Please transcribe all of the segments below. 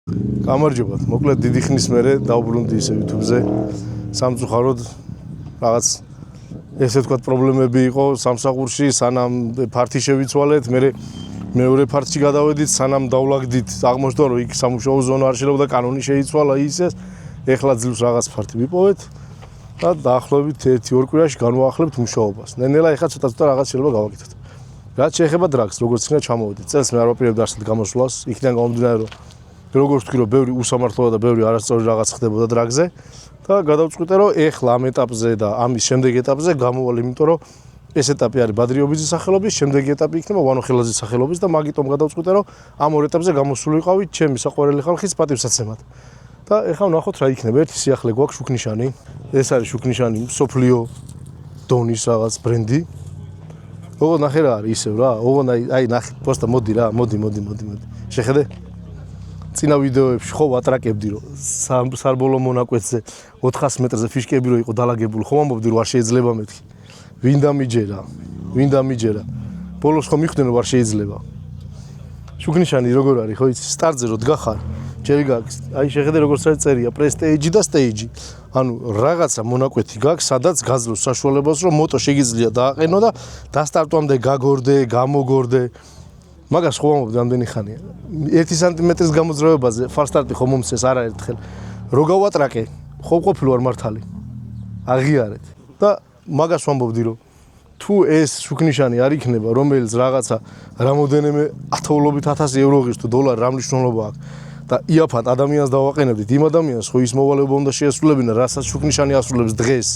გამარჯობათ. მოკლედ დიდი ხნის მერე დავბრუნდი ისე YouTube-ზე. სამწუხაროდ რაღაც ესე თქვა პრობლემები იყო სამსახურში, სანამ ფართი შევიცვალეთ, მეორე ფართში გადავედით, სანამ დავლაგდით, აღმოჩნდა რომ იქ სამუშაო ზონა არ შეიძლება და კანონი შეიცვალა ისეს. ეხლა ძლივს რაღაც ფართი ვიპოვეთ და დაახლოებით 1-2 კვირაში განვაახლებთ მუშაობას. ნენელა ეხლა ცოტა რაღაც შეიძლება გავაკეთოთ. რაც შეეხება დრაგს, როგორც იქნა ჩამოვედით. წელს მე არ ვაპირებდი არსად გამოსვლას, იქიდან გამომდინარე რომ როგორც თქვი რომ ბევრი უსამართლოა და ბევრი არასწორი რაღაც ხდებოდა დრაგზე და გადავწყვიტე რომ ეხლა ამ ეტაპზე და ამის შემდეგ ეტაპზე გამოვალ, იმიტომ რომ ეს ეტაპი არის ბადრიობიძის სახელობის, შემდეგი ეტაპი იქნება ვანო ხელაძის სახელობის და მაგიტომ გადავწყვიტე რომ ამ ორ ეტაპზე გამოსულიყავი ჩემი საყვარელი ხალხის პატივსაცემად. და ეხლა ვნახოთ რა იქნება. ერთი სიახლე გვაქვს შუქნიშანი. ეს არის შუქნიშანი მსოფლიო დონის რაღაც ბრენდი. ოღონდ ნახე რა არის ისევ რა. ოღონდ აი ნახე პოსტა მოდი რა, მოდი. შეხედე? წინა ვიდეოებში ხო ვატრაკებდი რომ სარბოლო მონაკვეთზე 400 მეტრზე ფიშკები რო იყო დალაგებული, ხომ ამბობდი რომ არ შეიძლება მეთქი. ვინ დამიჯერა. ბოლოს ხო მიხვდნენ რომ არ შეიძლება. შუქნიშანი როგორ არის ხო იცი? სტარტზე რო დგახარ, ჯერი გაქვს. აი შეხედე როგორც არის წერია პრესტეიჯი და სტეიჯი. ანუ რაღაცა მონაკვეთი გაქვს, სადაც გაძლევს საშუალებას რომ მოტო შეგიძლია დააყენო და დასტარტვამდე გაგორდე, გამოგორდე. მაგას ხო ამბობდი ამდენი ხანია. 1 სანტიმეტრის გამოძრაობაზე ფალსტარტი ხო მომცეს არაერთხელ. რო გავატრაკე, ხო ყოფილი ვარ მართალი. აღიარეთ. და მაგას ვამბობდი რომ თუ ეს შუქნიშანი არ იქნება, რომელიც რაღაცა რამოდენიმე ათეულობით 1000 ევრო ღირს თუ დოლარი რა მნიშვნელობა აქვს და იაფად ადამიანს დავაყენებდით, იმ ადამიანს ხო ის მოვალეობა უნდა შეასრულებინა, რასაც შუქნიშანი ასრულებს დღეს.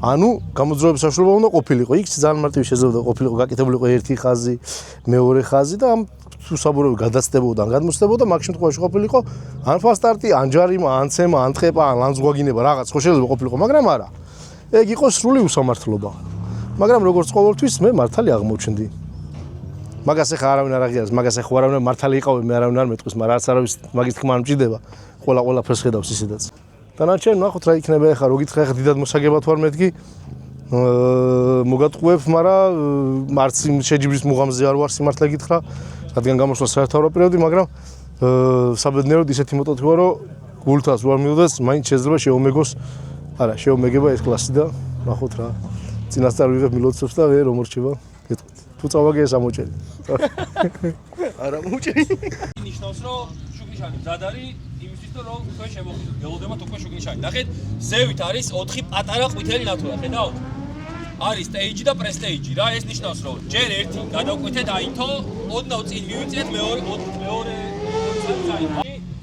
ანუ გამოძრაობის საშუალება უნდა ყოფილიყო. იქ ძალიან მარტივი შეიძლება ყოფილიყო, გაკეთებულიყო ერთი ხაზი, მეორე ხაზი და ამ საბურავი გადაცდებოდა, ან გადმოსდებოდა, მაგ შემთხვევაში ყოფილიყო ან ფალსტარტი, ან ჯარიმა, ან ცემა, ან ტყეპა, ან ლანძღვაგინება, რაღაც ხო შეიძლება ყოფილიყო, მაგრამ არა. ეგ იყო სრული უსამართლობა. მაგრამ როგორც ყოველთვის მე მართალი აღმოჩნდი. მაგას ახლა არავინ არ აღიარებს, მაგას ახლა არავინ მართალი იყავი, მე არავინ არ მეტყვის, მაგრამ არც არავის მაგის თქმა არ მჭირდება. ყველაფერს ხედავს ისედაც. დანარჩენ ნახოთ რა იქნება ახლა, რო გითხრა ახლა დიდად მოსაგებად ვარ მეთქი. მოგატყუებ, მაგრამ არც იმ შეჯიბრის მუღამზე არ ვარ სიმართლე გითხრა, რადგან გამოსვლა საერთოდ არ ვაპირებდი, მაგრამ საბედნიეროდ ისეთი მოტოთი ვარ, რომ გულთას ვარ მივდეს, მაინც შეიძლება შეომეგოს, არა, შეომეგება ეს კლასი და ნახოთ რა. წინასწარ ვიღებ მილოცებს და ვერ მომორჩება. გეტყვით. თუ წავაგე ეს ამოჭერი. არა მოუჭერი. ნიშნავს რომ შუქნიშანი მზად არის იმისთვის რომ თქვენ შემოხვიდეთ. ველოდებათ უკვე შუქნიშანი. ნახეთ, ზევით არის 4 პატარა ყვითელი ნათურა, ხედავთ? არის სტეიჯი და პრესტეიჯი რა, ეს ნიშნავს რომ ჯერ ერთი გადავკვეთეთ აითო, ოდნავ წინ მივიწეთ მეორე წაი.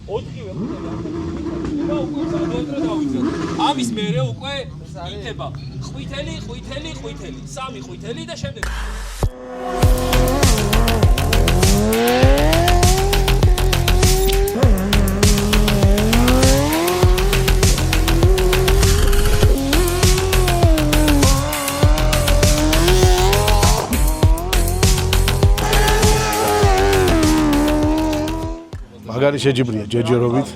4-ვე და უკვე სადღაც დავიწყეთ. ამის მერე უკვე იქნება ყვითელი, 3 ყვითელი და შემდეგ მაგარი შეჯიბრია ჯერჯერობით.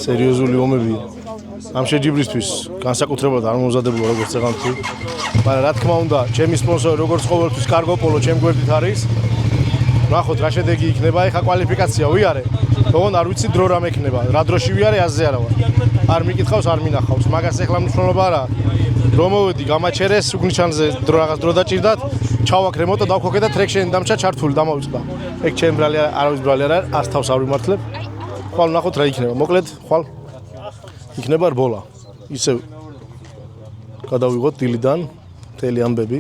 სერიოზული ომებია. ამ შეჯიბრისთვის განსაკუთრებულად არ მომზადებულა როგორც წეღანთი. მაგრამ რა თქმა უნდა, ჩემი სპონსორი როგორც ყოველთვის კარგოპოლო ჩემ გვერდით არის. ნახოთ რა შედეგი იქნება. ეხა კვალიფიკაცია ვიარე. თქო არ ვიცი დრო რა მექნება. რა დროში ვიარე აზზე არა ვარ. არ მიკითხავს, არ მინახავს. მაგას ეხლა მნიშვნელობა არა. რომ მოვედი გამაჩერეს შუქნიშანზე რაღაც დრო დაჭირდათ. ჩავაქრე მოტო დავქოქე და ტრეკშენი დამჭა ჩართული დამოვიწყდა. ეგ ჩემ ბრალი არავის ბრალი არა, არც თავს არ ვიმართლებ. ხვალ ნახოთ რა იქნება. მოკლედ ხვალ იქნება რბოლა. ისევ გადავიღოთ დილიდან მთელი ამბები.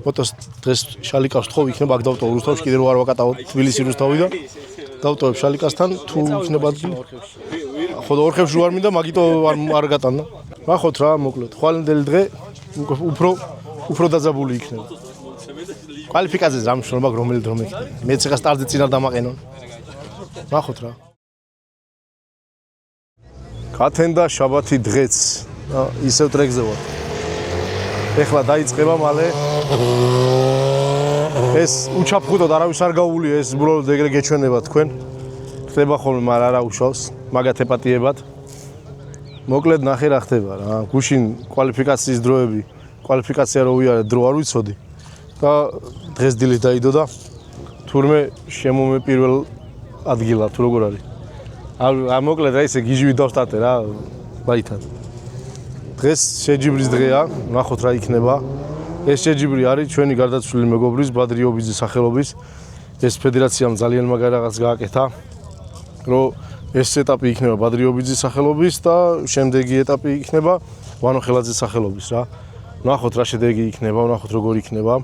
მოტოს დღეს შალიკავს თხოვ იქნება აქ დავტოვ რუსთავში კიდე რო არ ვაკატავ თბილისი რუსთავი და დავტოვებ შალიკასთან თუ იქნება ადგილი. ხო და ორხევში ვარ მინდა მაგიტო არ გატანდა. ნახოთ რა მოკლედ. ხვალინდელი დღე უფრო დაძაბული იქნება. კვალიფიკაციაზე რა მნიშვნელობა რომელი დრო მექნება. მეც ახლა სტარტზე წინ არ დამაყენონ. ნახოთ რა. კათენდა შაბათი დღეც ისევ ტრეკზე ვარ. ეხლა დაიწყება მალე. ეს უჩაფხუტოდ არავის არ გაუულია ეს უბრალოდ ეგრე გეჩვენება თქვენ. ხდება ხოლმე, მაგრამ არა უშავს მაგათ ეპატიებად. მოკლედ ნახე რა ხდება რა. გუშინ კვალიფიკაციის დროები, კვალიფიკაცია რო ვიარე დრო არ ვიცოდი. და დღეს დილით დაიდო და თურმე შემომე პირველ ადგილად თუ როგორ არის. მოკლედ რა ისე გიჟვი დავსტატე რა ბაითად. დღეს შეჯიბრის დღეა, ნახოთ რა იქნება. ეს შეჯიბრი არის ჩვენი გარდაცვლილი მეგობრის ბადრიობიძის სახელობის. ეს ფედერაციამ ძალიან მაგარი რაღაც გააკეთა, რომ ეს ეტაპი იქნება ბადრიობიძის სახელობის და შემდეგი ეტაპი იქნება ვანო ხელაძის სახელობის რა. ნახოთ რა შედეგი იქნება, ნახოთ როგორ იქნება.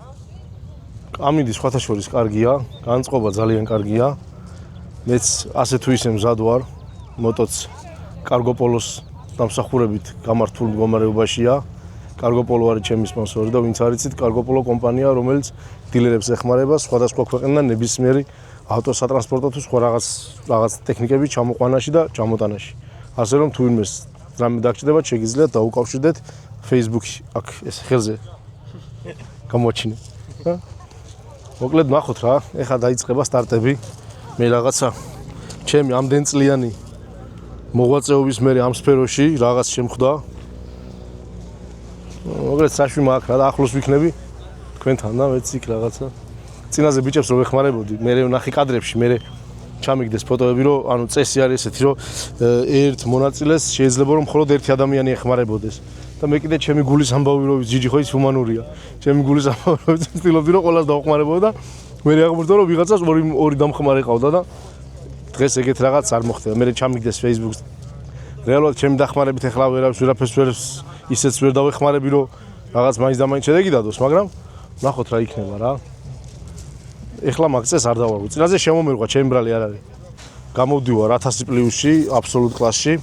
ამინდი სხვათა შორის კარგია, განწყობა ძალიან კარგია. მეც ასე თუ ისე მზად ვარ, მოტოც კარგოპოლოს დამსახურებით გამართულ მდგომარეობაშია. კარგოპოლო არის ჩემი სპონსორი და ვინც არიცით, კარგოპოლო კომპანია, რომელიც დილერებს ეხმარება სხვადასხვა ქვეყნიდან ნებისმიერი ავტოსატრანსპორტო თუ სხვა რაღაც ტექნიკები ჩამოყვანაში და ჩამოტანაში. ასე რომ თუ ვინმეს რამე დაგჭირდებათ, შეგიძლიათ დაუკავშირდეთ Facebook-ში, აქ ეს ხელზე გამოჩინე. მოკლედ ნახოთ რა, ეხლა დაიწყება სტარტები. მე რაღაცა ჩემი ამდენწლიანი მოღვაწეობის მერე ამ სფეროში რაღაც შემხვდა. მოკლედ საშვი მაქვს რა და ახლოს ვიქნები თქვენთან და მეც იქ რაღაცა. წინაზე ბიჭებს რომ ეხმარებოდი, მე ვნახე კადრებში, მე ჩამიგდეს ფოტოები, რომ ანუ წესი არის ესეთი, რომ ერთ მონაწილეს შეიძლება რომ მხოლოდ ერთი ადამიანი ეხმარებოდეს. და მე კიდე ჩემი გულის ამბავი რომ ჯიჯი ხო ის ჰუმანურია. ჩემი გულის ამბავი რომ ვცდილობდი რომ ყველას დავხმარებოდა და მე აღმოჩნდა რომ ვიღაცას ორი დამხმარე ყავდა და დღეს ეგეთ რაღაც არ მოხდება. მე ჩამიგდეს Facebook-ს. რეალურად ჩემი დახმარებით ეხლა ვერაფერს ვერ ისეც ვერ დავეხმარები რომ რაღაც მაინც და მაინც შედეგი დადოს, მაგრამ ნახოთ რა იქნება რა. ეხლა მაგწეს არ დავარგო. წინაზე შემომერღვა ჩემი ბრალი არ არის. გამოვდივარ 1000 პლუსში, აბსოლუტ კლასში.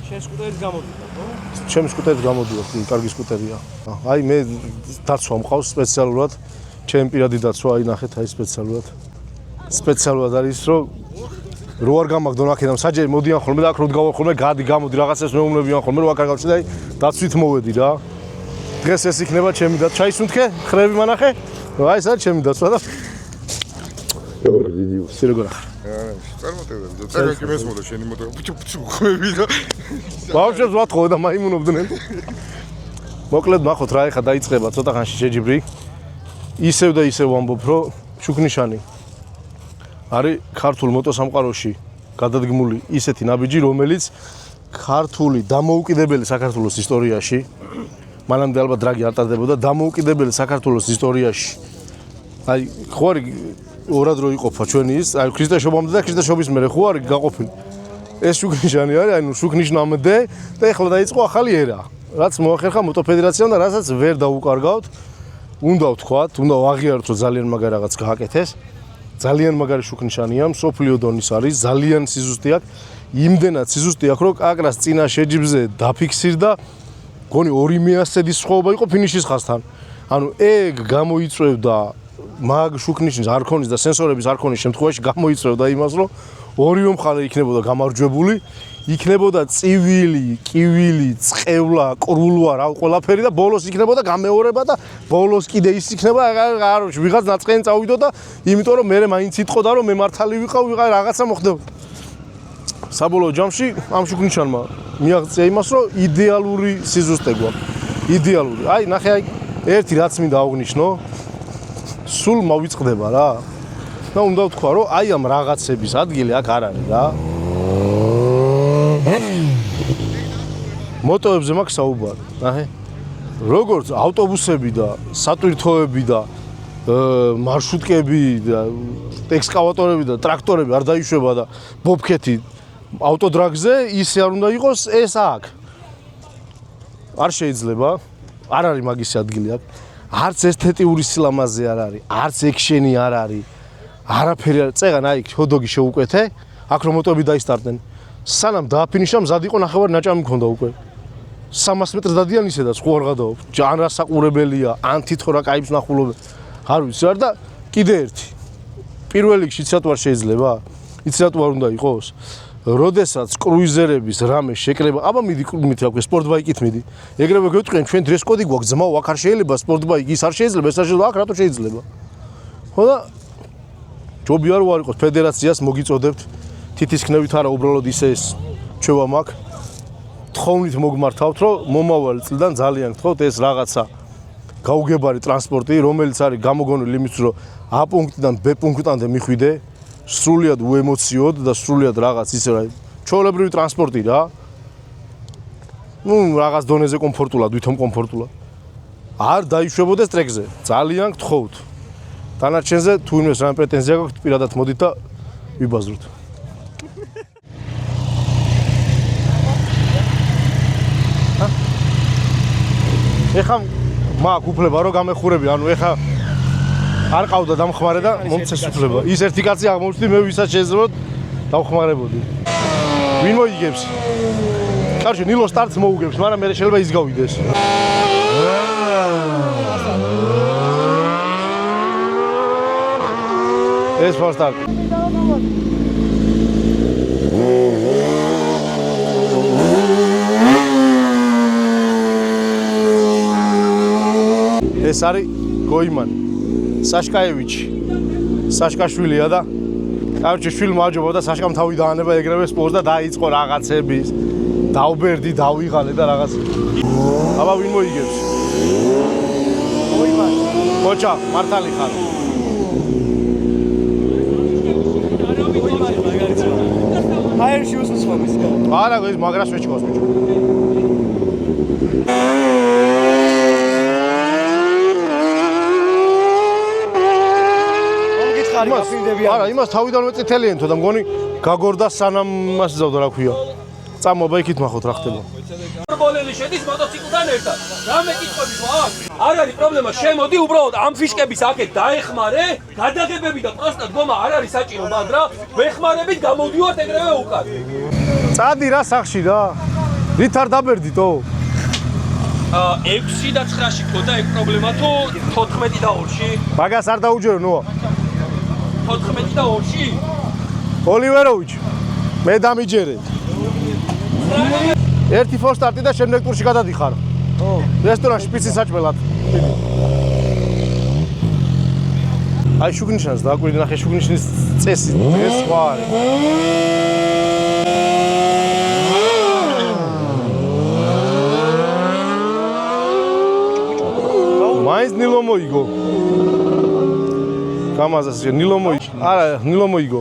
შენ სკუტერით გამოდიოდა, ხო? ჩემი სკუტერით გამოდიოდა, კარგი სკუტერია. აი მე დაცვა მყავს სპეციალურად. ჩემი პირადი დაცვა, აი ნახეთ, აი სპეციალურად არის, რომ რო არ გამაგდო ნახეთამ საჯერი მოდიან ხოლმე და აქ რო დგავარ ხოლმე, გადი გამოდი რაღაცას მეუბნებიან ხოლმე, რომ აქ არ გავჩნდა, აი დაცვით მოვედი რა. დღეს ეს იქნება ჩემი და ჩაისუნთქე, ხრები მანახე. აი ეს არის ჩემი დაცვა და როგორ დიდი სირგორა. წარმოტევები და წაგაკი მესმოდა შენი მოტო ფუჩუ ხმები და ბავშვებს ვათხოვე და მაიმუნობდნენ. მოკლედ ნახოთ რა ეხა დაიწყება ცოტა ხანში შეჯიბრი. ისევ და ისევ ვამბობ, რომ შუქნიშანი არის ქართულ მოტოსამყაროში გადადგმული ისეთი ნაბიჯი, რომელიც ქართული დამოუკიდებელი საქართველოს ისტორიაში, მანამდე ალბათ დრაგი არ ტარდებოდა, დამოუკიდებელი საქართველოს ისტორიაში. აი, ხო არის ორად რო იყოფა ჩვენი ის, აი ქრისტეშობამდე და ქრისტეშობის მერე ხო არის გაყოფილი. ეს შუქნიშანი არის, აი ნუ შუქნიშნამდე და ეხლა დაიწყო ახალი ერა, რაც მოახერხა მოტოფედერაციამ და რასაც ვერ დაუკარგავთ. უნდა ვთქვათ, უნდა ვაღიაროთ, რომ ძალიან მაგარი რაღაც გააკეთეს. ძალიან მაგარი შუქნიშანია, მსოფლიო დონის არის, ძალიან სიზუსტე აქვს. იმდენად სიზუსტე აქვს, რომ კაკრას წინა შეჯიბზე დაფიქსირდა, გონი 200-ი სხვაობა იყო ფინიშის ხაზთან. ანუ ეგ გამოიწვევდა მაგ შუქნიშნის არქონის და სენსორების არქონის შემთხვევაში გამოიწვევდა იმას, რომ ორივე მხარე იქნებოდა გამარჯვებული, იქნებოდა წივილი, კივილი, წყევლა, ყრულვა, რა ყველაფერი და ბოლოს იქნებოდა გამეორება და ბოლოს კიდე ის იქნება, არ ვიღაც ნაწყენი წავიდოდა, იმიტომ რომ მე მაინც იტყოდა რომ მე მართალი ვიყავ, რაღაცა მოხდებოდა. საბოლოო ჯამში ამ შუქნიშანმა მიაღწია იმას, რომ იდეალური სიზუსტე გვაქვს. იდეალური. აი, ნახე, აი ერთი რაც მინდა აღვნიშნო, სულ მოვიწყდება რა. და უნდა ვთქვა, რომ აი ამ რაღაცების ადგილი აქ არ არის რა. მოტოებზე მაქვს საუბარი, ნახე. როგორც ავტობუსები და სატვირთოები და მარშრუტკები და ექსკავატორები და ტრაქტორები არ დაიშვება და ბობქეთი ავტოდრაგზე ისე არ უნდა იყოს ეს აქ. არ შეიძლება, არ არის მაგისი ადგილი აქ. არც ესთეტიური სილამაზე არ არის, არც ექშენი არ არის. არაფერი არ წეღან აი ჰოდოგი შეუკვეთე, აქ რომ მოტოები დაისტარტენ. სანამ დააფინიშა მზად იყო ნახევარი ნაჭამი მქონდა უკვე. 300 მეტრს დადიან ისედაც ხო არ გადაობ. ან რასაყურებელია, ან თითქო რა კაიბს ნახულობ. არ ვიცი რა და კიდე ერთი. პირველ რიგში იცით რა შეიძლება? იცით რა უნდა იყოს? როდესაც კრუიზერების რამე შეკრება, აბა მიდი კრუმით აქვს სპორტბაიკით მიდი. ეგრევე გეტყვიან ჩვენ დრეს კოდი გვაქვს ძმაო, აქ არ შეიძლება სპორტბაიკი, ის არ შეიძლება, ეს არ შეიძლება, აქ რატო შეიძლება? ხო და ჯობია რომ არ იყოს ფედერაციას მოგიწოდებთ თითისქნევით არა უბრალოდ ისე ეს ჩვევა მაქვს. თხოვნით მოგმართავთ, რომ მომავალი წლიდან ძალიან გთხოვთ ეს რაღაცა გაუგებარი ტრანსპორტი, რომელიც არის გამოგონილი იმისთვის, რომ A პუნქტიდან B პუნქტამდე მიხვიდე, სრულიად უემოციოდ და სრულიად რაღაც ისე რა ჩვეულებრივი ტრანსპორტი რა. ნუ რაღაც დონეზე კომფორტულად, ვითომ კომფორტულად. არ დაიშვებოდეს ტრეკზე. ძალიან გთხოვთ. დანარჩენზე თუ იმეს რამე პრეტენზია გაქვთ, პირადად მოდით და ვიბაზროთ. ეხა მაგ უფლება რომ გამეხურები, ანუ ეხა არ ყავდა დამხმარე და მომცეს უფლება. ის ერთი კაცი აღმოჩნდი, მე ვისაც შეიძლება დავხმარებოდი. ვინ მოიგებს? კარჩე ნილო სტარტს მოუგებს, მაგრამ მე შეიძლება ის გავიდეს. ეს ფორ სტარტ. ეს არის გოიმანი, საშკაევიჩი, საშკაშვილია და კარჩე შვილმა აჯობა და საშკამ თავი დაანება ეგრევე სპორტს და დაიწყო რაღაცების. დავბერდი, დავიღალე და რაღაც. აბა ვინ მოიგებს? გოიმანი. ხოჭა, მართალი ხარ. აერში უსწრებს. არა, ეს მაგრას ვეჭქოს. არა, იმას თავიდანვე წითელი და მგონი გაგორდა სანამ მას ზავდა რა ქვია. წამობა იქით მახოთ რა ხდება. ბოლელი შედის მოტოციკლთან ერთად. რა მეკითხები გვაქვს? არ არის პრობლემა, შემოდი უბრალოდ ამ ფიშკების აქეთ დაეხმარე, გადაღებები და პროსტად გომა არ არის საჭირო, მაგრამ ვეხმარებით გამოდივართ ეგრევე უკან. წადი რა სახში რა. რით არ დაბერდიტო? 6 და 9-ში ქონდა ეგ პრობლემა თუ 14 და 2-ში? მაგას არ დაუჯერო ნოა. 14 და 2-ში? ოლივეროვიჩ, მე დამიჯერე. ერთი ფორ სტარტი და შემდეგ ტურში გადადიხარ. რესტორანში შპიცი საჭმელად. აი შუგნიშანს დააკვირდი ნახე შუგნიშნის წესი დღეს სხვა არის. მაინც ნილო მოიგო. გამაზას ნილო მოიგო. არა, ნილო მოიგო.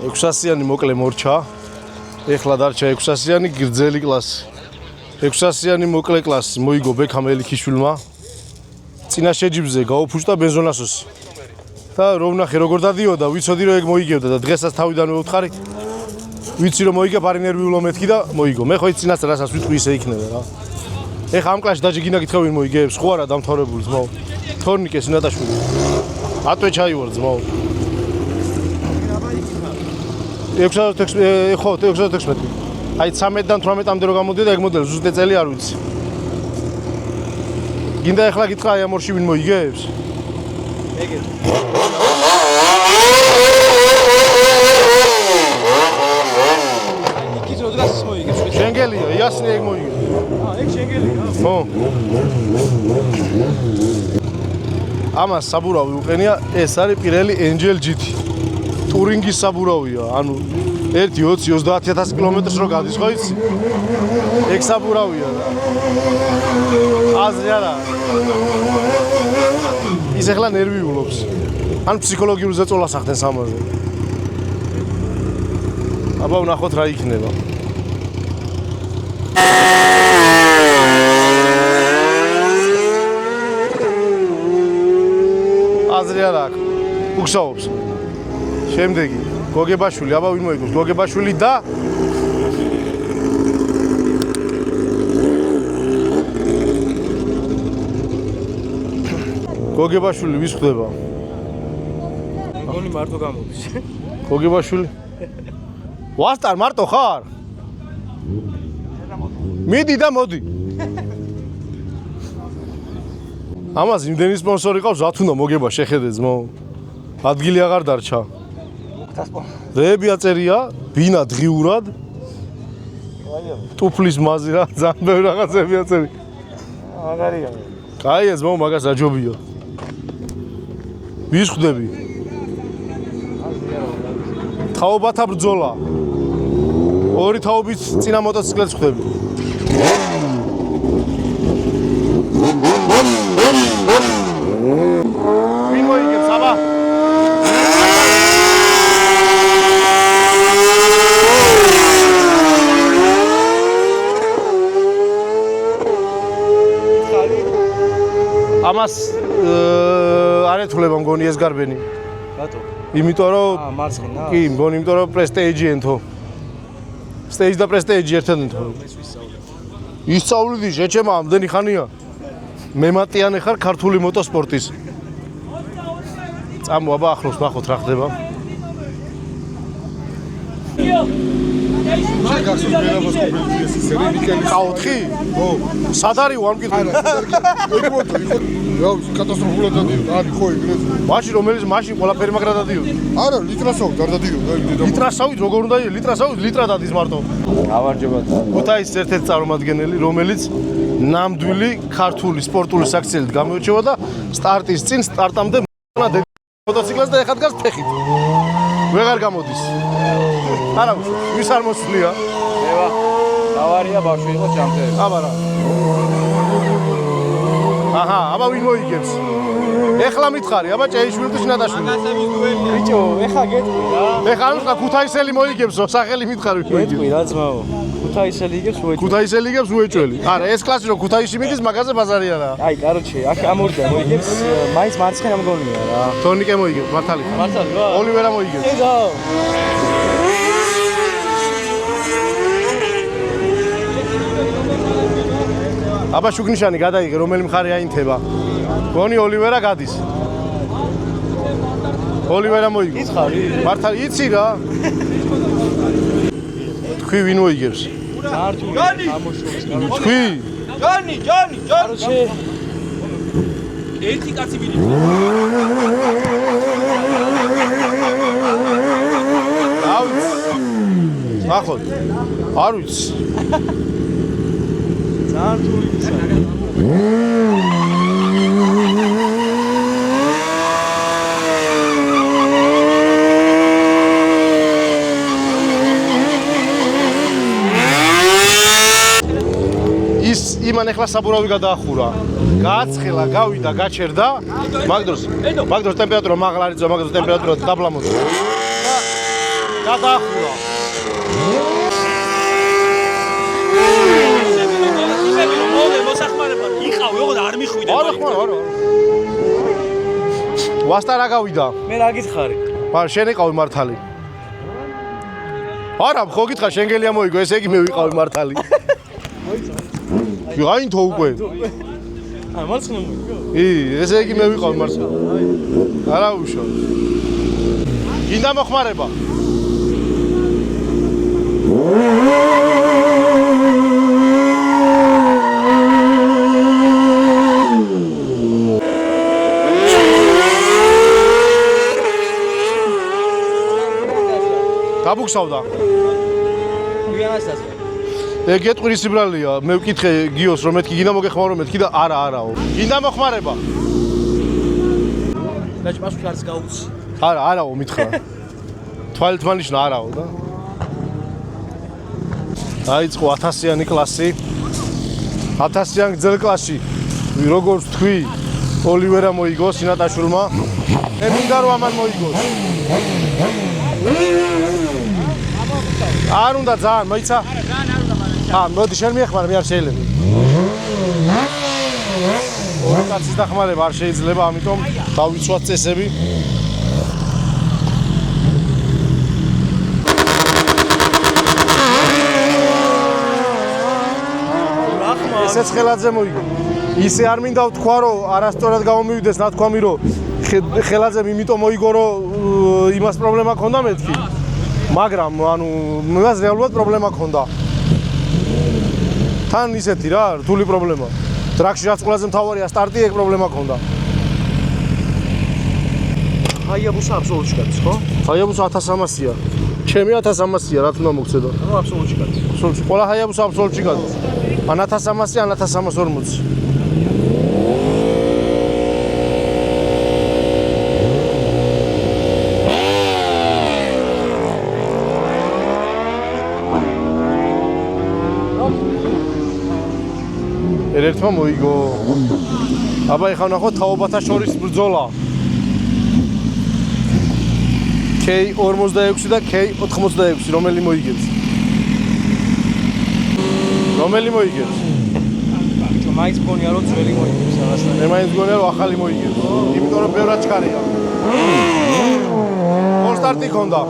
600-იანი მოკლე მორჩა. ეხლა დარჩა 600-იანი გრძელი კლასი. 600-იანი მოკლე კლასი მოიგო ბექამ ელიქიშვილმა. წინა შეჯიბზე გაუფუჭდა ბენზონასოსი. და რომ ნახე როგორ დადიოდა, ვიცოდი რომ ეგ მოიგებდა და დღესაც თავიდანვე უთხარი. ვიცი რომ მოიგებ არ ინერვიულო მეთქი და მოიგო. მე ხო ის წინასწარ რასაც ვიტყვი ისე იქნება რა. ეხლა ამ კლასში დაჟე გინდა გითხრა ვინ მოიგებს? ხო არა დამთავრებული ძმაო. თორნიკე სინატაშვილი. ატვე ჩაივარ ძმაო. 616 ხო 616. აი 13-დან 18-მდე რო გამოდიოდა ეგ მოდელი ზუსტი წელი არ ვიცი. გინდა ეხლა გითხრა აი ამ ორში ვინ მოიგებს? ეგეთ. ნიკის როდრას მოიგებს? შენგელია, იასნი ეგ მოიგებს. ეგ შენგელია. ხო. ამას საბურავი უყენია, ეს არის პირელი ენჯელ ჯითი. ტურინგის საბურავია, ანუ 1-20-30000 კილომეტრს რო გადის, ხო იცი? ეგ საბურავია და აზრი არა. ის ახლა ნერვიულობს. ან ფსიქოლოგიურ ზეწოლას ახდენს ამაზე. აბა ვნახოთ რა იქნება. აზრი არა აქვს. უგსაობს. შემდეგი გოგებაშვილი, აბა ვინ მოიგოს? გოგებაშვილი და გოგებაშვილი ვის ხდება? მგონი მარტო გამოდის. გოგებაშვილი? ვასტარ მარტო ხარ? მიდი და მოდი. ამას იმდენი სპონსორი ყავს, რა თუნდა მოგება შეხედე ძმო. ადგილი აღარ დარჩა. რეები აწერია, ბინა დღიურად. ტუფლის მაზი რა, ძალიან ბევრი რაღაცები აწერი. მაგარია. კაია ძმო, მაგას აჯობია. ვის ხვდები? თაობათა ბრძოლა. ორი თაობით წინა მოტოციკლებს ხვდები. ვინ მოიგებს აბა? მგონი ეს გარბენი. რატო? იმიტომ რომ მარცხენა? კი, მგონი იმიტომ რომ პრესტეიჯი ენთო. სტეიჯი და პრესტეიჯი ერთად ენთო. ისწავლიდი შეჩემა ამდენი ხანია. მემატიანე ხარ ქართული მოტოსპორტის. წამო აბა ახლოს ნახოთ რა ხდება. კაოთხი? ო, სად არის ვამკითხე? რა კატასტროფულად დადიოდა, არის ხო ეგრეთ. მაშინ რომელიც მაშინ ყველაფერი მაგრა დადიოდა. არა, ლიტრასავით არ დადიოდა, ლიტრასავით როგორ უნდა იყოს? ლიტრასავით ლიტრა დადის მარტო. ავარჯობად. ქუთაისის ერთ-ერთი წარმომადგენელი, რომელიც ნამდვილი ქართული სპორტული საქციელით გამოირჩევა და სტარტის წინ სტარტამდე მოტოციკლს და ეხლა დგას ფეხით. ვეღარ გამოდის. არა, ვის არ მოსვლია? ევა. ავარია ბავშვი იყო ჯამთელი. აბა რა. აჰა, აბა ვინ მოიგებს? ეხლა მითხარი, აბა ჭეიშვილის ნატაშვილი. ბიჭო, ეხა გეტყვი რა. ეხლა ანუ ქუთაისელი მოიგებსო, სახელი მითხარი ვინ მოიგებს? გეტყვი რა ძმაო. ქუთაისელი იგებს უეჭველი. ქუთაისელი იგებს უეჭველი. არა, ეს კლასი რომ ქუთაისში მიდის, მაგაზე ბაზარი არა. აი, კაროჩე, აქ ამორდა მოიგებს, მაინც მარცხენა მგონია რა. თორნიკე მოიგებს, მართალი. მართალი რა. ოლივერა მოიგებს. ეზო. აბა შუქნიშანი გადაიღე, რომელი მხარე აინთება. გონი ოლივერა გადის. ოლივერა მოიგებს. იცხარი? მართალი იცი რა. თქვი ვინ მოიგებს? მართული ამოშობის გამო. თქვი. ჯანი. კაროჩე, ერთი კაცი მიდის. ავიც. ნახოთ. არ ვიცი. მართული ისა. იმან ეხლა საბურავი გადაახურა. გააცხელა, გავიდა, გაჩერდა. მაგდროს ტემპერატურა მაღლა არის, მაგდროს ტემპერატურა დაბლა მოწვა. გადაახურა. მოსახმარება იყავი, ოღონდ არ მიხვიდე. არა. ვასტა რა გავიდა? მე რა გითხარი? მაგრამ შენ იყავი მართალი. არა, ხო გითხარ, შენ გელია მოიგო, ესე იგი მე ვიყავი მართალი. აინთო უკვე. აა, მარცხენა მოიგო? ესე იგი მე ვიყავი მართალი. არა უშო. გინდა მოხმარება. გაბუქსავდა. ვიანასაზე. გეტყვი სიბრალია, მე ვკითხე გიოს რომ მეთქი გინდა მოგეხმარო მეთქი და არაო. გინდა მოხმარება. დაჭ პასუხი არც გაუცი. არაო მითხრა. თვალით მანიშნა არაო და. დაიწყო 1000-იანი კლასი. 1000-იან გძელ კლასში. როგორც თქვი, ოლივერა მოიგო სინატაშვილმა. მე მინდა რომ ამან მოიგოს. არ უნდა ძალიან, მოიცა? მოდი შენ მიეხმარე, მე არ შეიძლება. ორი კაცის დახმარება არ შეიძლება, ამიტომ დავიცვათ წესები. ესეც ხელაძე მოიგო. ისე არ მინდა ვთქვა, რომ არასწორად გამომივიდეს ნათქვამი, რომ ხელაძემ იმიტომ მოიგო, რომ იმას პრობლემა ჰქონდა მეთქი. მაგრამ ანუ მას რეალურად პრობლემა ჰქონდა. თან ისეთი რა, რთული პრობლემა. ტრაქში რაც ყველაზე მთავარია სტარტი, ეგ პრობლემა ჰქონდა. ჰაიაბუსა აბსოლუტში გადის, ხო? ჰაიაბუსა 1300-ია. ჩემი 1300-ია, რა თქმა მოგცედო. რა აბსოლუტში გადის? აბსოლუტში. ყველა ჰაიაბუსა აბსოლუტში გადის. ან 1300, ან 1340. ერთმა მოიგო. აბა ეხლა ნახოთ თაობათა შორის ბრძოლა. K46 და K86 რომელი მოიგებს? რომელი მოიგებს? ბიჭო, მაინც მგონია რომ ძველი მოიგებს რაღაცა. მე მაინც მგონია რომ ახალი მოიგებს. იმიტომ რომ ბევრად ჩქარია. სტარტი ქონდა.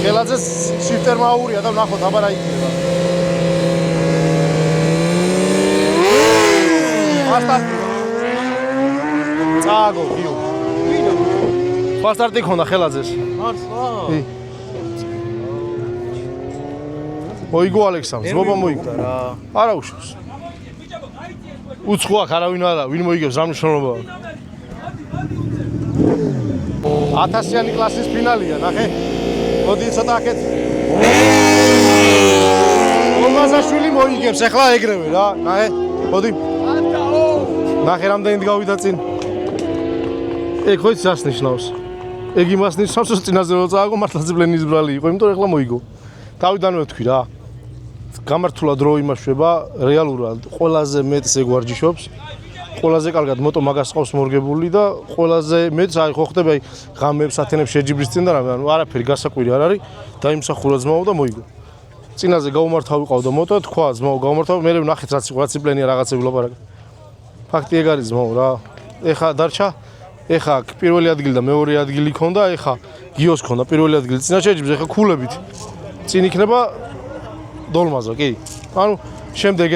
ხელაძეს შიფტერმა აურია და ნახოთ აბა რა იქნება. სტარტი. წააგო, გიო. სტარტი ქონდა ხელაძეს. მართლა? მოიგო ალექსანდრს, ბობა მოიგო. არა უშავს. უცხო აქ არავინ არა, ვინ მოიგებს რა მნიშვნელობა აქვს. 1000-იანი კლასის ფინალია, ნახე. მოდი ცოტა აქეთ. ომაზაშვილი მოიგებს, ახლა ეგრევე რა, ნახე. მოდი. ნახე რამდენი გავიდა წინ. ეგ ხო იცი ნიშნავს. ეგ იმას ნიშნავს, რომ წინაზე რო წააგო მართლა ძბლენის ბრალი იყო, იმიტომ რომ ახლა მოიგო. თავიდანვე თქვი რა. გამართულა დრო იმაშვება, რეალურად ყველაზე მეტს ეგ ვარჯიშობს. ყველაზე კარგად მოტო მაგას ყავს მორგებული და ყველაზე მეტს აი ხო ხდება აი ღამეებს ათენებს შეჯიბრის წინ და რა ანუ არაფერი გასაკვირი არ არის დაიმსახურა ძმაო და მოიგო. წინაზე გაუმართავ ვიყავდა მოტო, თქვა ძმაო გაუმართავ, მე ნახეთ რაც იყო, რაც იპლენია რაღაცები ვლაპარაკ. ფაქტი ეგ არის ძმაო რა. ეხა დარჩა, ეხა პირველი ადგილი და მეორე ადგილი ქონდა, ეხა გიოს ქონდა პირველი ადგილი წინა შეჯიბს, ეხა ქულებით. წინ იქნება დოლმაზა, კი. ანუ შემდეგ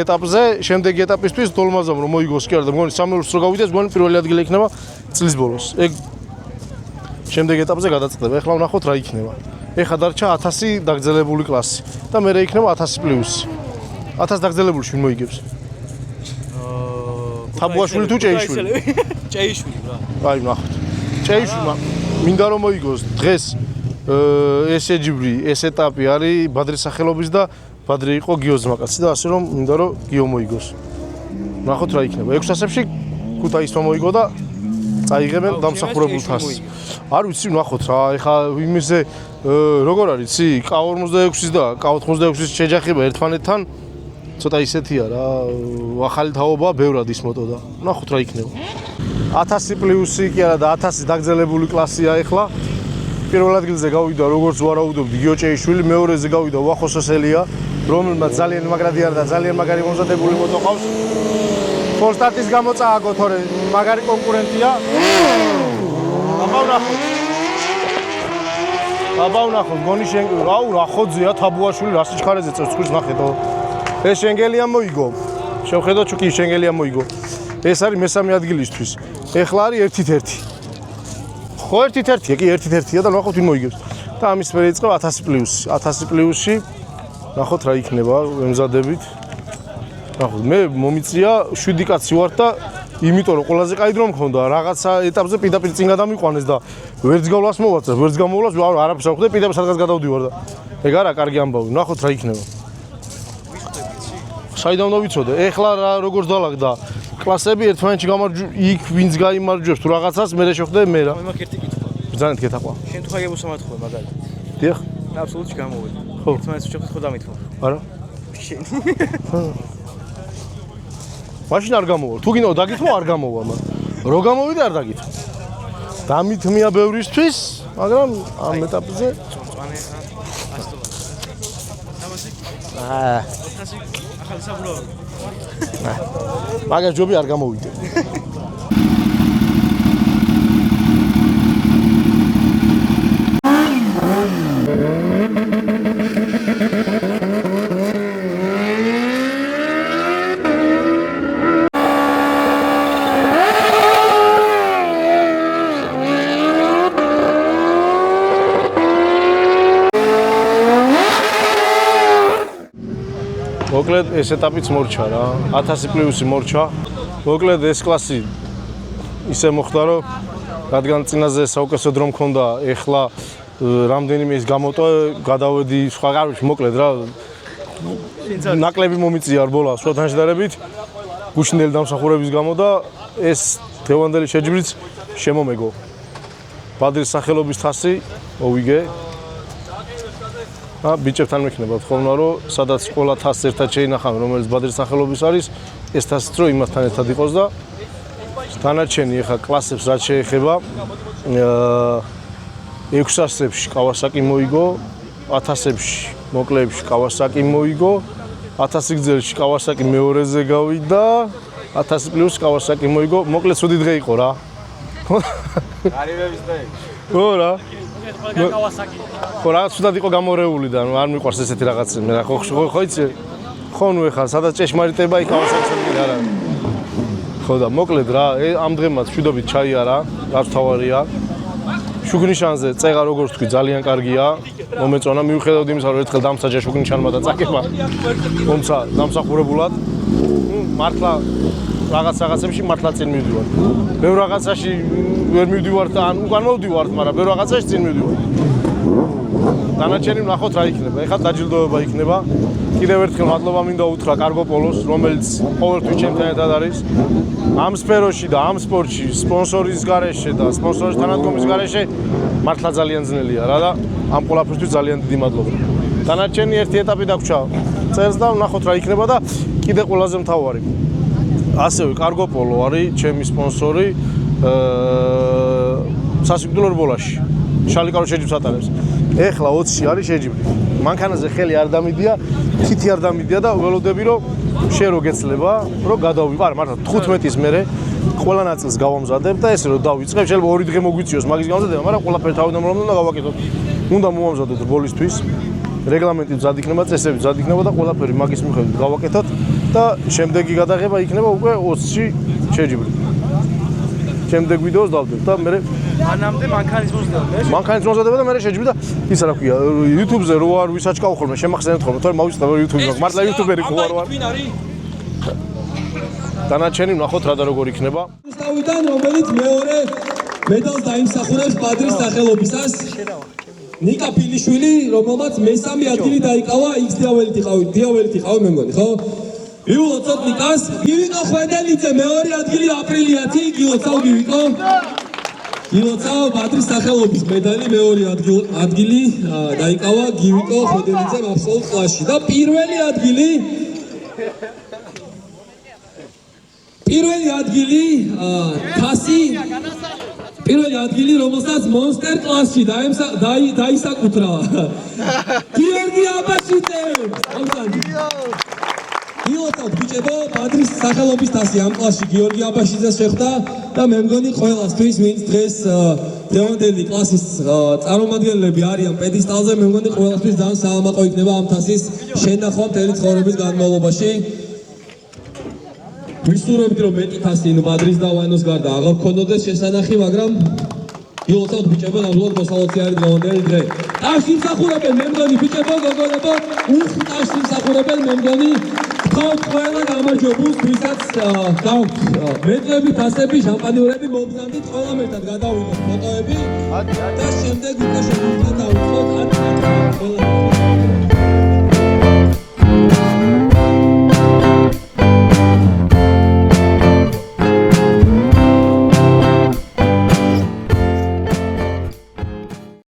ეტაპისთვის დოლმაზამ რომ მოიგოს კი არა და მგონი სამეურს რო გავიდეს, მგონი პირველი ადგილი იქნება წლის ბოლოს. ეგ შემდეგ ეტაპზე გადაწყდება. ეხლა ვნახოთ რა იქნება. ეხა დარჩა 1000 დაგრძელებული კლასი და მერე იქნება 1000 პლუსი. 1000 დაგრძელებულში ვინ მოიგებს? თაბუაშვილი თუ ჭეიშვილი? ჭეიშვილი რა. აი ვნახოთ. ჭეიშვილმა მინდა რომ მოიგოს დღეს ეს ეჯიბრი, ეს ეტაპი არის ბადრის სახელობის და ბადრი იყო გიოს ძმაკაცი და ასე რომ მინდა რომ გიო მოიგოს. ნახოთ რა იქნება. 6 ასებში ქუთაისმა მოიგო და წაიღებენ დამსახურებულ თასს. არ ვიცი ნახოთ რა, ეხა იმისე როგორ არის, იცი, K46-ის და K86-ის შეჯახება ერთმანეთთან ცოტა ისეთია რა, ახალი თაობა ბევრად ის მოტო და ნახოთ რა იქნება. 1000 პლუსი კი არა და 1000 დაგრძელებული კლასია ეხლა. პირველ ადგილზე გავიდა როგორც ვარაუდობდი გიო ჭეიშვილი, მეორეზე გავიდა ვახოსოსელია, რომელმაც ძალიან მაგრადი არა და ძალიან მაგარი მომზადებული მოტო ყავს. ფოლსტარტის გამო წააგო თორე მაგარი კონკურენტია. აბა ვნახოთ, გონი აუ რა ხოძეა თაბუაშვილი რა სიჩქარეზე წევს ხვის ნახეთო. ეს შენგელია მოიგო. შევხედოთ ჩუკი შენგელია მოიგო. ეს არის მესამე ადგილისთვის. ეხლა არის 1-1. ხო 1-1-ია, კი 1-1-ია და ნახოთ ვინ მოიგებს. და ამის მერე იწყება 1000 პლუსი. 1000 პლუსში ნახოთ რა იქნება, ემზადებით. ნახოთ, მე მომიწია 7 კაცი ვარ და იმიტომ რომ ყველაზე კაი დრო მქონდა, რაღაცა ეტაპზე პირდაპირ წინ გადამიყვანეს და ვერც გავლას მოვაწევ, ვერც გამოვლას, არაფერს არ ხვდე, პირდაპირ სადღაც გადავდივარ და ეგ არა კარგი ამბავი. ნახოთ რა იქნება. საიდან უნდა ვიცოდე? ეხლა რა როგორც დალაგდა კლასები ერთმანეთში იქ ვინც გაიმარჯვებს თუ რაღაცას, მე შეხვდე მე რა. მაგ ერთი კითხვა. ბრძანეთ გეთაყვა. შენ თუ ხაიებოს ამათხოვე მაგალითად. დიახ. აბსოლუტურად გამოვედი. ხო. ერთმანეთს შეხვდეთ ხო დამითხოვ. არა. შენ. მაშინ არ გამოვა. თუ გინდა დაგითმო არ გამოვა, მაგრამ რო გამოვიდა არ დაგითმო. დამითმია ბევრისთვის, მაგრამ ამ ეტაპზე წონწვანე ხა 100 დოლარი. აა 400 ახალი საბურავი. მაგას ჯობი არ გამოვიდა. მოკლედ ეს ეტაპიც მორჩა რა, 1000 პლუსი მორჩა. მოკლედ ეს კლასი ისე მოხდა რომ რადგან წინაზე საუკეთესო დრო მქონდა, ეხლა რამდენიმე ის გამოტო, გადავედი სხვა გარვში მოკლედ რა. ნაკლები მომიწია რბოლა სხვათან შედარებით, გუშინდელი დამსახურების გამო და ეს თევანდელი შეჯიბრიც შემომეგო. ბადრის სახელობის თასი მოვიგე. ბიჭებთან მექნება თხოვნა რომ სადაც ყველა თასს ერთად შეინახავენ რომელიც ბადრის სახელობის არის ეს თასიც რომ იმასთან ერთად იყოს და დანარჩენი ახლა კლასებს რაც შეეხება 600-ებში Kawasaki მოიგო 1000-ებში მოკლეებში Kawasaki მოიგო 1000 გზელში Kawasaki მეორეზე გავიდა 1000 პლუს Kawasaki მოიგო, მოკლედ ცუდი დღე იყო რა. არიბების დღე. ხო რა. ხო რა ცუდად იყო გამორეული და არ მიყვარს ესეთი რაღაცა. მე რა ხო იცი? ხო ნუ ეხლა სადაც ჭეშმარიტება იქ Kawasaki-ს არ არის. ხო და მოკლედ რა, ამ დღემაც მშვიდობით ჩაიარა, რაც თავარია. შუქნიშანზე წეღა როგორც თქვი ძალიან კარგია. მომეწონა მიუხედავად იმისა, რომ ერთხელ დამსაჯა შუქნიშანმა და წაკება. თუმცა დამსახურებულად მართლა რაღაცებში მართლა წინ მივდივარ. ბევრ რაღაცაში ვერ მივდივარ და ან უკან მოვდივარ, მაგრამ ბევრ რაღაცაში წინ მივდივარ. დანარჩენი ვნახოთ რა იქნება. ეხლა დაჯილდოება იქნება. კიდევ ერთხელ მადლობა მინდა უთხრა კარგოპოლოს, რომელიც ყოველთვის ჩემთან ერთად არის. ამ სფეროში და ამ სპორტში, სპონსორის გარეშე და სპონსორის თანადგომის გარეშე მართლა ძალიან ძნელია რა და ამ ყველაფერთვის ძალიან დიდი მადლობა. დანარჩენი ერთი ეტაპი დაგვრჩა წერს და ვნახოთ რა იქნება და კიდე ყველაზე მთავარი. ასევე კარგოპოლო არის ჩემი სპონსორი სასიკვდილო რბოლაში. შალიკარო შეჯიბრს ატარებს. ეხლა 20-ში არის შეჯიბრი. მანქანაზე ხელი არ დამიდია, თითი არ დამიდია და ველოდები რომ შენ რო გეცლება, რომ გადავიყარ, მართლა 15-ის მერე ყველა ნაწილს გავამზადებ და ესე რომ დავიწყებ, შეიძლება 2 დღე მოგვიწიოს მაგის გამზადება, მაგრამ ყველაფერი თავიდან რომ უნდა გავაკეთოთ. უნდა მომამზადოთ რბოლისთვის. რეგლამენტი მზად იქნება, წესები მზად იქნება და ყველაფერი მაგის მიხედვით გავაკეთოთ და შემდეგი გადაღება იქნება უკვე 20-ში შეჯიბრი. შემდეგ ვიდეოს დავდებ და მე მანამდე მანქანის მოსდევ. მანქანის მოსდევ და მე შეჯიბრი და ისა რა ქვია, YouTube-ზე რო არ ვისაჩკავ ხოლმე, შემახსენებთ ხოლმე, თორე მოვიწყდა YouTube-ზე, მართლა YouTuber-ი ხო არ ვარ. დანარჩენი ვნახოთ რა და როგორ იქნება. თავიდან რომელიც მეორე მედალს დაიმსახურებს პადრის სახელობისას. ნიკა ფილიშვილი, რომელმაც მესამე ადგილი დაიკავა, X დიაველით იყავი მე მგონი, ხო? ვიულოცოთ ნიკას, გივიკო ხვედელიძე მეორე ადგილი აპრილიათი, გილოცავ გივიკო. გილოცავ პადრის სახელობის медаლი მეორე ადგილი დაიკავა გივიკო ხვედელიძემ აბსოლუტ კლასში და პირველი ადგილი თასი პირველი ადგილი რომელსაც მონსტერ კლასში დაისაკუთრა გიორგი აბაშიძე გილოცავთ ბიჭებო პადრის სახელობის თასი ამ კლასში გიორგი აბაშიძეს შეხვდა და მე მგონი ყველასთვის ვინც დღეს დღევანდელი კლასის წარმომადგენლები არიან პედესტალზე მე მგონი ყველასთვის ძალიან საამაყო იქნება ამ თასის შენახვა მთელი ცხოვრების განმავლობაში ვისურვებთ რომ მეტი თასი პადრის და ვანოს გარდა აღარ გქონოდეს შესანახი მაგრამ გილოცავთ ბიჭებო ნამდვილად მოსალოციანი დღევანდელი დღე ტაშს იმსახურებენ მე მგონი ბიჭებო გოგონებო ტაშს იმსახურებენ მე მგონი თქვენ ყველა გამარჯვებულს ვისაც გაქვთ მედლები, თასები, შამპანიურები მომბრძანდით ყველა ერთად გადავიღოთ ფოტოები და შემდეგ უკვე შეგვიძლია დავუწყოთ 10 ყველა